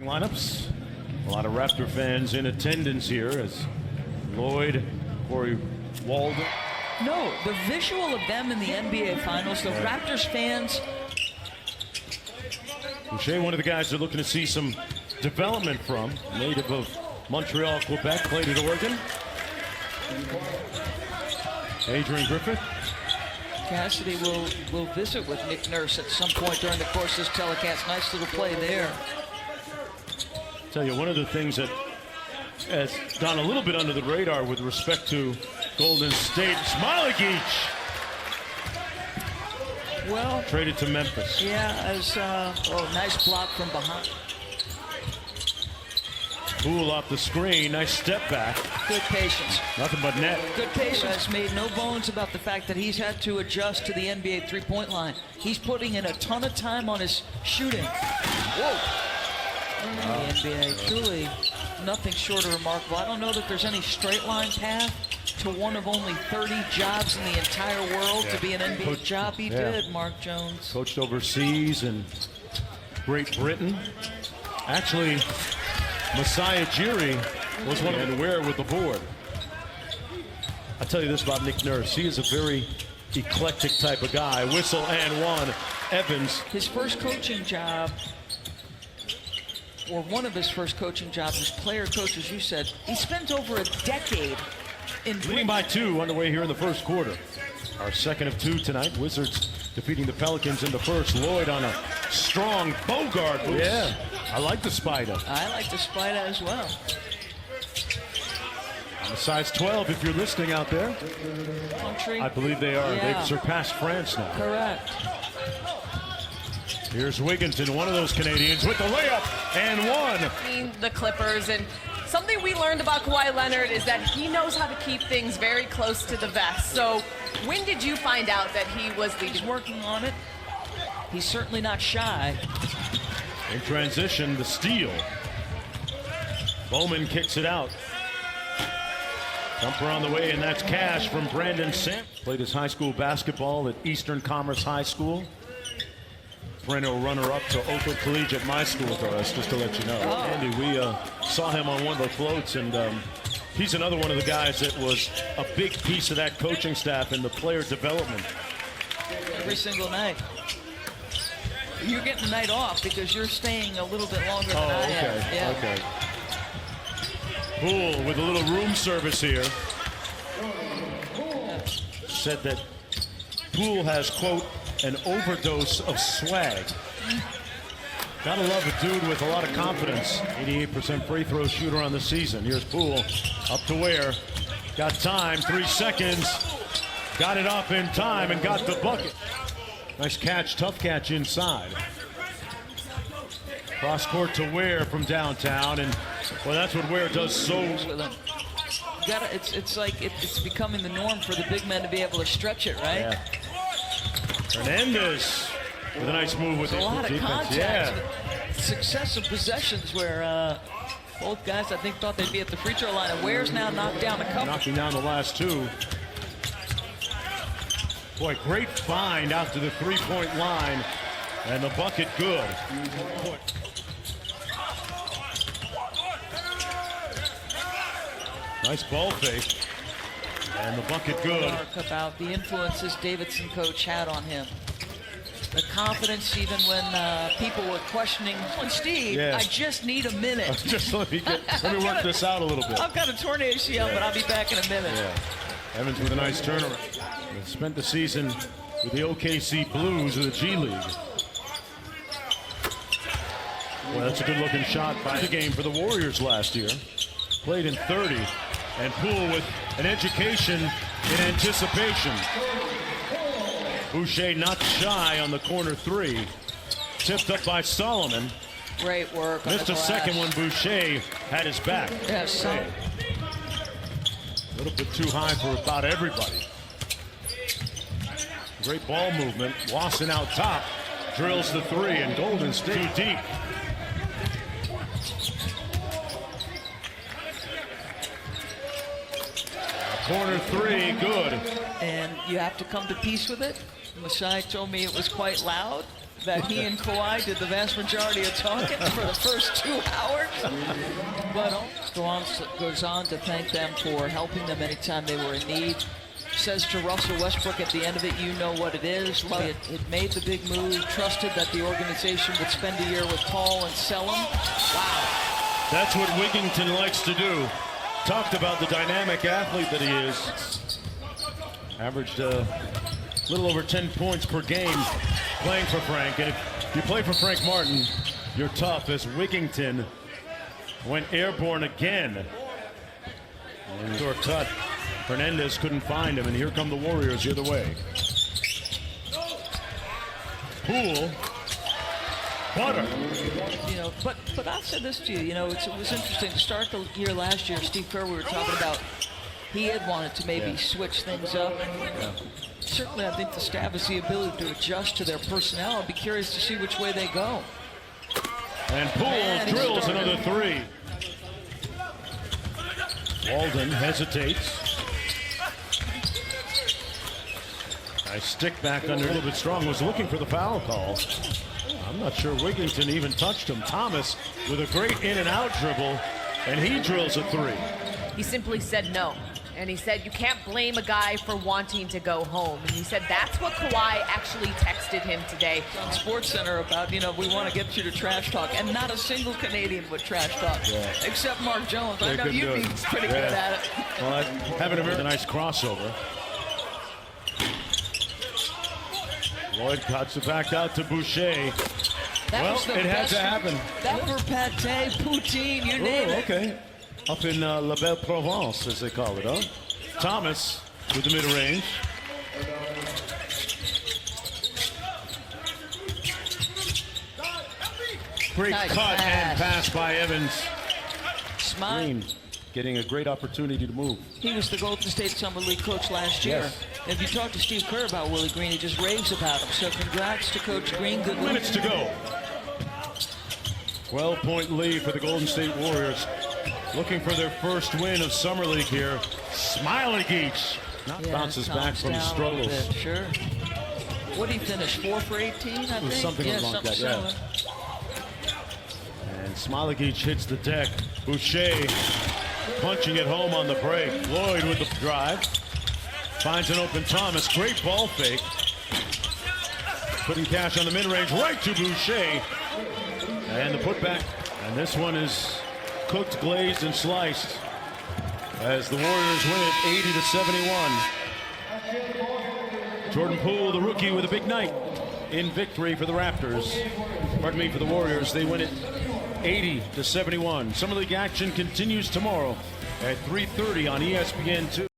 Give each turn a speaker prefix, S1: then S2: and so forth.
S1: Lineups. A lot of Raptor fans in attendance here as Lloyd, Corey Walden.
S2: No, the visual of them in the NBA Finals, the Raptors fans.
S1: Boucher, one of the guys they're looking to see some development from. Native of Montreal, Quebec, played at Oregon. Adrian Griffith.
S2: Cassidy will visit with Nick Nurse at some point during the course of this telecast. Nice little play there.
S1: Tell you, one of the things that has gone a little bit under the radar with respect to Golden State, Smailagic.
S2: Well,
S1: traded to Memphis.
S2: Yeah, as nice block from behind.
S1: Poole off the screen, nice step back.
S2: Good patience.
S1: Nothing but net.
S2: Good patience. Has made no bones about the fact that he's had to adjust to the NBA three-point line. He's putting in a ton of time on his shooting. Whoa. The NBA, truly nothing short of remarkable. I don't know that there's any straight line path to one of only 30 jobs in the entire world to be an NBA job. He did, Mark Jones.
S1: Coached overseas in Great Britain. Actually, Masai Ujiri was one of them. Where with the board. I'll tell you this about Nick Nurse. He is a very eclectic type of guy. Whistle and one. Evans.
S2: His first coaching job, or one of his first coaching jobs as player coach, as you said, he spent over a decade in
S1: leading by 2 underway here in the first quarter. Our second of 2 tonight. Wizards defeating the Pelicans in the first. Lloyd on a strong Bogart boost. Yeah, I like the Spider.
S2: I like the Spider as well.
S1: A size 12 if you're listening out there.
S2: Country.
S1: I believe they are.
S2: Yeah.
S1: They've surpassed France now.
S2: Correct.
S1: Here's Wigginton, one of those Canadians, with the layup and one.
S3: The Clippers, and something we learned about Kawhi Leonard is that he knows how to keep things very close to the vest. So when did you find out that he was leading?
S2: He's working on it. He's certainly not shy.
S1: In transition, the steal. Bowman kicks it out. Jumper on the way, and that's cash from Brandon Sam. Played his high school basketball at Eastern Commerce High School. Perennial runner-up to Oakland Collegiate, my school, Doris, just to let you know. Andy, we saw him on one of the floats, and he's another one of the guys that was a big piece of that coaching staff and the player development.
S2: Every single night. You're getting the night off because you're staying a little bit longer than I am. Yeah.
S1: Okay. Poole with a little room service here. Said that Poole has, quote, an overdose of swag. Gotta love a dude with a lot of confidence. 88% free throw shooter on the season. Here's Poole up to Ware. Got time, 3 seconds. Got it off in time and got the bucket. Nice catch, tough catch inside. Cross court to Ware from downtown, and well, that's what Ware does so.
S2: It's like it's becoming the norm for the big men to be able to stretch it, right?
S1: Yeah. Hernandez with a nice move with
S2: a lot of
S1: defense.
S2: contact.
S1: Yeah.
S2: Successive possessions where both guys, I think, thought they'd be at the free throw line. And Ware's now knocked down a couple.
S1: Knocking down the last 2. Boy, great find out to the three-point line, and the bucket good. Nice ball fake, and the bucket good.
S2: About the influences Davidson coach had on him. The confidence, even when people were questioning, Steve, I just need a minute.
S1: Just let me work this out a little bit.
S2: I've got a torn ACL, but I'll be back in a minute.
S1: Yeah. Evans with a nice turnaround. He spent the season with the OKC Blues of the G League. Well, that's a good-looking shot by the game for the Warriors last year. Played in 30. And Poole with an education in anticipation. Boucher not shy on the corner 3. Tipped up by Solomon.
S2: Great work.
S1: Missed a second one. Boucher had his back.
S2: Yes.
S1: A little bit too high for about everybody. Great ball movement. Wasson out top. Drills the 3, and Golden State too deep. Corner 3, good.
S2: And you have to come to peace with it. Masai told me it was quite loud. that he and Kawhi did the vast majority of talking for the first 2 hours. But goes on to thank them for helping them anytime they were in need. Says to Russell Westbrook at the end of it, you know what it is. It made the big move, trusted that the organization would spend a year with Paul and sell him. Wow.
S1: That's what Wigginton likes to do. Talked about the dynamic athlete that he is. Averaged a little over 10 points per game playing for Frank. And if you play for Frank Martin, you're tough, as Wigginton went airborne again. And short cut. Fernandez couldn't find him, and here come the Warriors the other way. Poole. Butter.
S2: You know, but I'll say this to you. You know, it was interesting to start the year last year. Steve Kerr, we were talking about, he had wanted to maybe switch things up.
S1: Yeah.
S2: Certainly, I think the staff has the ability to adjust to their personnel. I'd be curious to see which way they go.
S1: And Poole drills another three. Walden hesitates. Nice stick back under, a little bit strong. Was looking for the foul call. I'm not sure Wigginton even touched him. Thomas with a great in and out dribble, and he drills a three.
S3: He simply said no. And he said, you can't blame a guy for wanting to go home. And he said that's what Kawhi actually texted him today.
S2: On SportsCenter about, you know, we want to get you to trash talk. And not a single Canadian would trash talk, except Mark Jones. I know you'd be pretty good at it.
S1: Well, having a very nice crossover. Lloyd cuts it back out to Boucher. Well, it had to happen.
S2: That for pate, poutine, you name it.
S1: Okay. Up in La Belle Provence, as they call it, huh? Thomas with the mid-range. Great cut and pass by Evans.
S2: Smart.
S1: Green getting a great opportunity to move.
S2: He was the Golden State Summer League coach last year.
S1: Yes.
S2: If you talk to Steve Kerr about Willie Green, he just raves about him. So congrats to Coach Green. Good luck.
S1: Minutes to go. 12-point lead for the Golden State Warriors. Looking for their first win of Summer League here. Smiley-Geach bounces back from struggles.
S2: Sure. What did he finish? 4 for 18, I think?
S1: Something like that, yeah. And Smiley-Geach hits the deck. Boucher punching it home on the break. Lloyd with the drive. Finds an open Thomas. Great ball fake. Putting Cash on the mid-range right to Boucher. And the putback. And this one is cooked, glazed, and sliced as the Warriors win it 80-71. Jordan Poole, the rookie, with a big night in victory for the Raptors. Pardon me, for the Warriors. They win it 80-71. Summer League action continues tomorrow at 3:30 on ESPN2.